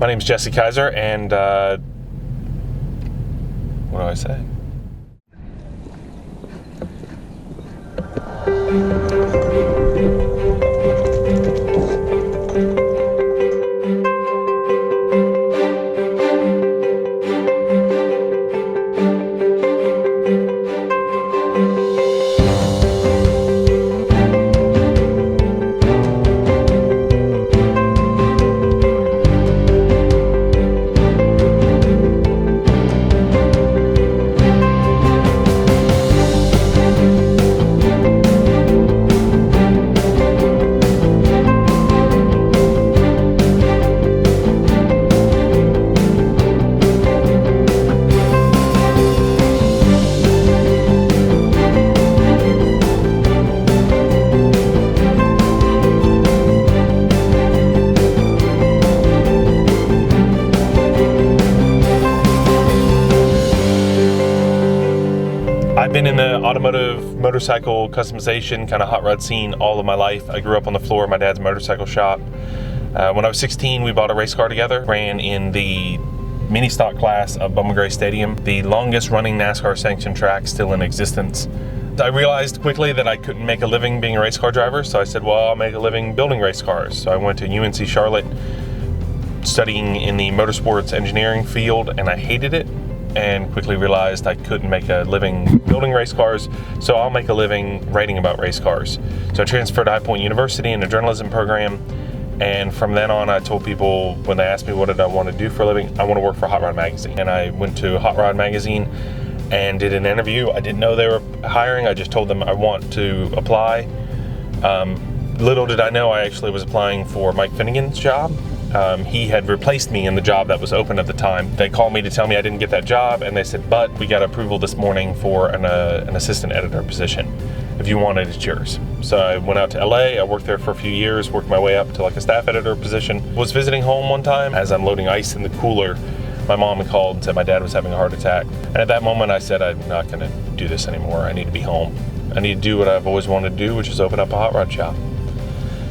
My name's Jesse Kaiser, and what do I say? I've been in the automotive motorcycle customization kind of hot rod scene all of my life. I grew up on the floor of my dad's motorcycle shop. When I was 16, we bought a race car together, ran in the mini stock class of Bowman Gray Stadium, the longest running NASCAR sanctioned track still in existence. I realized quickly that I couldn't make a living being a race car driver, so I said, well, I'll make a living building race cars. So I went to UNC Charlotte, studying in the motorsports engineering field, and I hated it, and quickly realized I couldn't make a living building race cars, so I'll make a living writing about race cars. So I transferred to High Point University in a journalism program, and from then on I told people when they asked me what did I want to do for a living, I want to work for Hot Rod Magazine. And I went to Hot Rod Magazine and did an interview. I didn't know they were hiring, I just told them I want to apply. Little did I know I actually was applying for Mike Finnegan's job. He had replaced me in the job that was open at the time. They called me to tell me I didn't get that job, and they said, but we got approval this morning for an assistant editor position. If you want it, it's yours. So I went out to LA, I worked there for a few years, worked my way up to like a staff editor position. Was visiting home one time. As I'm loading ice in the cooler, my mom had called and said my dad was having a heart attack. And at that moment I said, I'm not gonna do this anymore. I need to be home. I need to do what I've always wanted to do, which is open up a hot rod shop.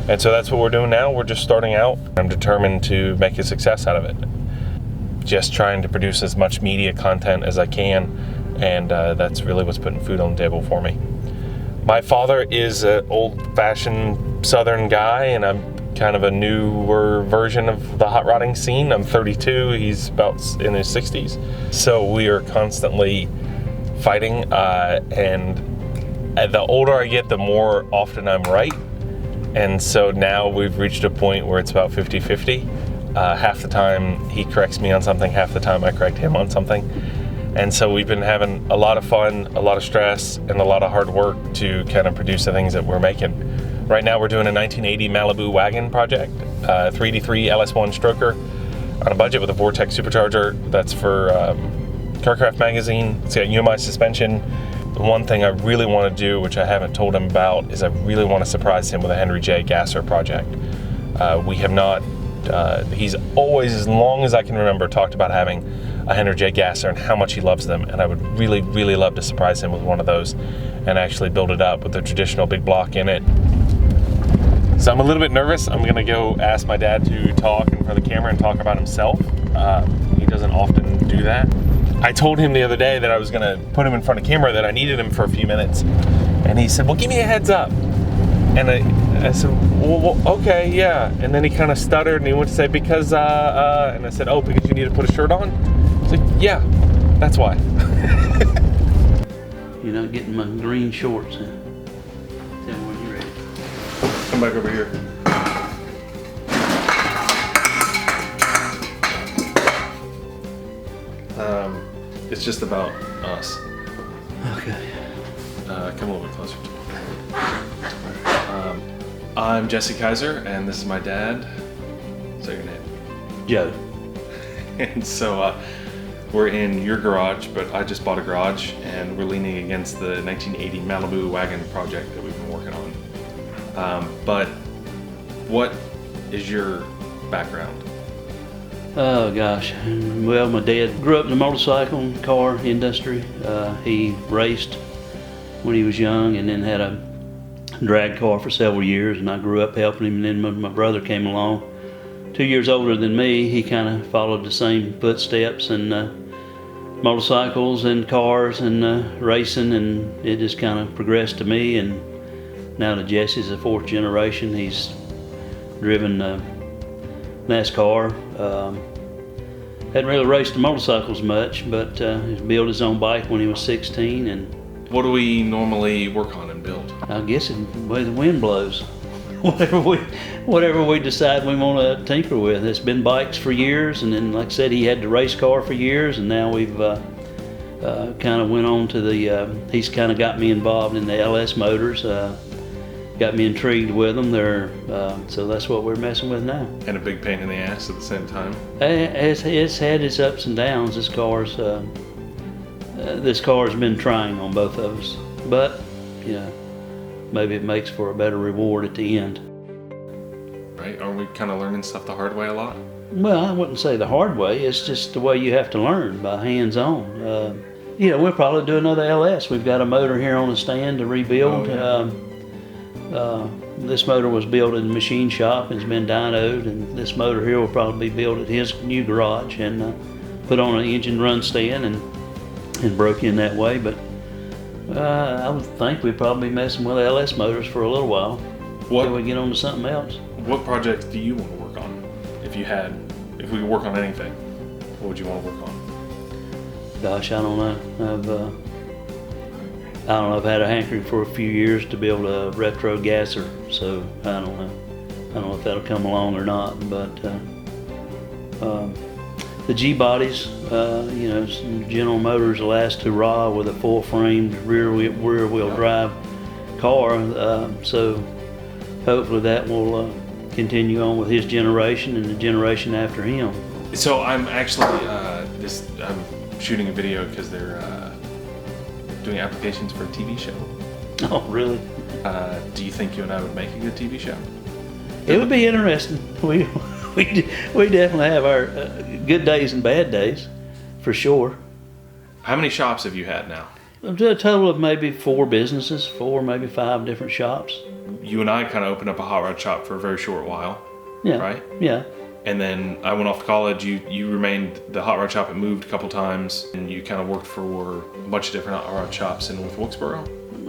And so that's what we're doing now. We're just starting out. I'm determined to make a success out of it. Just trying to produce as much media content as I can, and that's really what's putting food on the table for me. My father is an old-fashioned Southern guy, and I'm kind of a newer version of the hot rodding scene. I'm 32, he's about in his 60s. So we are constantly fighting, and the older I get, the more often I'm right. And so now we've reached a point where it's about 50-50. Half the time he corrects me on something, half the time I correct him on something. And so we've been having a lot of fun, a lot of stress, and a lot of hard work to kind of produce the things that we're making. Right now we're doing a 1980 Malibu wagon project, 383 LS1 stroker on a budget with a Vortex supercharger. That's for CarCraft magazine. It's got UMI suspension. The one thing I really want to do, which I haven't told him about, is I really want to surprise him with a Henry J. Gasser project. We have not, he's always, as long as I can remember, talked about having a Henry J. Gasser and how much he loves them, and I would really, really love to surprise him with one of those and actually build it up with the traditional big block in it. So I'm a little bit nervous. I'm gonna go ask my dad to talk in front of the camera and talk about himself. He doesn't often do that. I told him the other day that I was gonna put him in front of camera, that I needed him for a few minutes. And he said, well, give me a heads up. And I said, well, okay, yeah. And then he kind of stuttered and he went to say, because, and I said, oh, because you need to put a shirt on? He's like, yeah, that's why. You know, getting my green shorts in. Tell me when you're ready. Come back over here. It's just about us. Okay. Come a little bit closer to me. I'm Jesse Kaiser, and this is my dad. Say your name. Joe. And so we're in your garage, but I just bought a garage, and we're leaning against the 1980 Malibu wagon project that we've been working on. But what is your background? Oh gosh, well, my dad grew up in the motorcycle and car industry. He raced when he was young and then had a drag car for several years, and I grew up helping him, and then my brother came along 2 years older than me, he kind of followed the same footsteps and motorcycles and cars and racing, and it just kind of progressed to me. And now that Jesse's the 4th generation, he's driven NASCAR. Hadn't really raced the motorcycles much, but he built his own bike when he was 16. And What do we normally work on and build? I guess it's the way the wind blows. Whatever we decide we want to tinker with. It's been bikes for years, and then, like I said, he had the race car for years, and now we've kind of went on to the. He's kind of got me involved in the LS motors. Got me intrigued with them. So that's what we're messing with now. And a big pain in the ass at the same time. It's had its ups and downs. This car's been trying on both of us, but maybe it makes for a better reward at the end. Right? Are we kind of learning stuff the hard way a lot? Well, I wouldn't say the hard way. It's just the way you have to learn, by hands-on. We'll probably do another LS. We've got a motor here on the stand to rebuild. Oh, yeah. This motor was built in the machine shop and has been dynoed, and this motor here will probably be built at his new garage and put on an engine run stand and broke in that way. But I would think we'd probably be messing with LS motors for a little while until we get on to something else. What projects do you want to work on? If we could work on anything, what would you want to work on? Gosh, I don't know. I've had a hankering for a few years to build a retro gasser, so I don't know. I don't know if that'll come along or not, but the G-bodies, General Motors' last hurrah with a full-framed rear-wheel drive car, so hopefully that will continue on with his generation and the generation after him. So I'm actually I'm shooting a video because they're doing applications for a TV show. Oh, really? Do you think you and I would make a good TV show? It would be interesting. We definitely have our good days and bad days, for sure. How many shops have you had now? A total of maybe 4 businesses, 4, maybe 5 different shops. You and I kind of opened up a hot rod shop for a very short while. Yeah. Right? Yeah. And then I went off to college. You remained the hot rod shop and moved a couple times, and you kind of worked for a bunch of different hot rod shops in North Wilkesboro.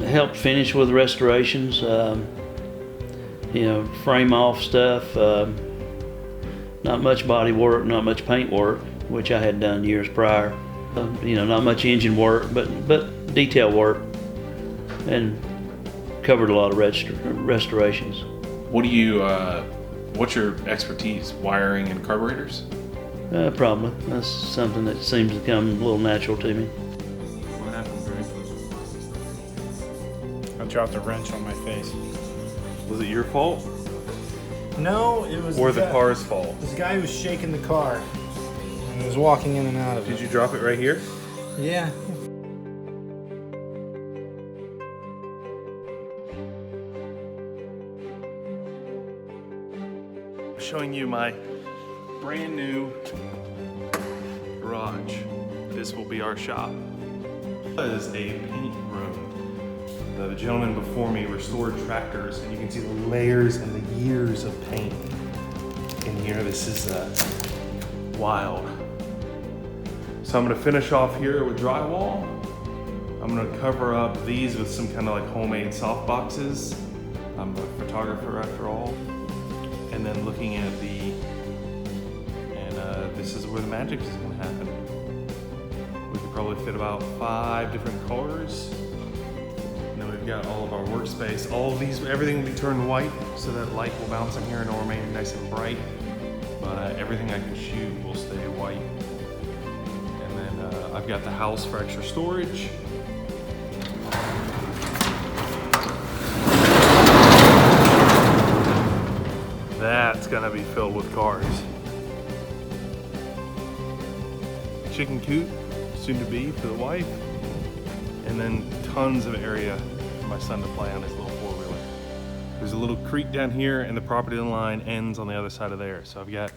Helped finish with restorations, frame off stuff, not much body work, not much paint work, which I had done years prior. Not much engine work, but detail work, and covered a lot of restorations. What's your expertise? Wiring and carburetors? Probably. That's something that seems to come a little natural to me. What happened, Greg? I dropped a wrench on my face. Was it your fault? No, it was Or the car's fault? This guy was shaking the car and was walking in and out of it. Did you drop it right here? Yeah. Showing you my brand new garage. This will be our shop. This is a paint room. The gentleman before me restored tractors, and you can see the layers and the years of paint in here. This is wild. So I'm gonna finish off here with drywall. I'm gonna cover up these with some kind of like homemade soft boxes. I'm a photographer after all. And then looking at this is where the magic is gonna happen. We could probably fit about 5 different cars. And then we've got all of our workspace. All of these, everything will be turned white so that light will bounce in here and it'll remain nice and bright. But everything I can shoot will stay white. And then I've got the house for extra storage. That's gonna be filled with cars. Chicken coop, soon to be for the wife. And then tons of area for my son to play on his little 4-wheeler. There's a little creek down here and the property line ends on the other side of there. So I've got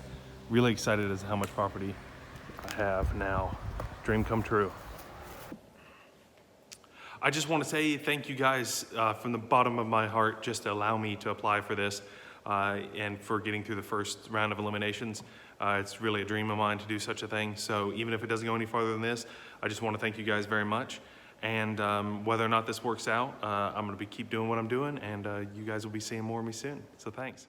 really excited as to how much property I have now. Dream come true. I just want to say thank you guys from the bottom of my heart just to allow me to apply for this. and for getting through the first round of eliminations. It's really a dream of mine to do such a thing. So even if it doesn't go any farther than this, I just want to thank you guys very much. And whether or not this works out, I'm going to keep doing what I'm doing, and you guys will be seeing more of me soon. So thanks.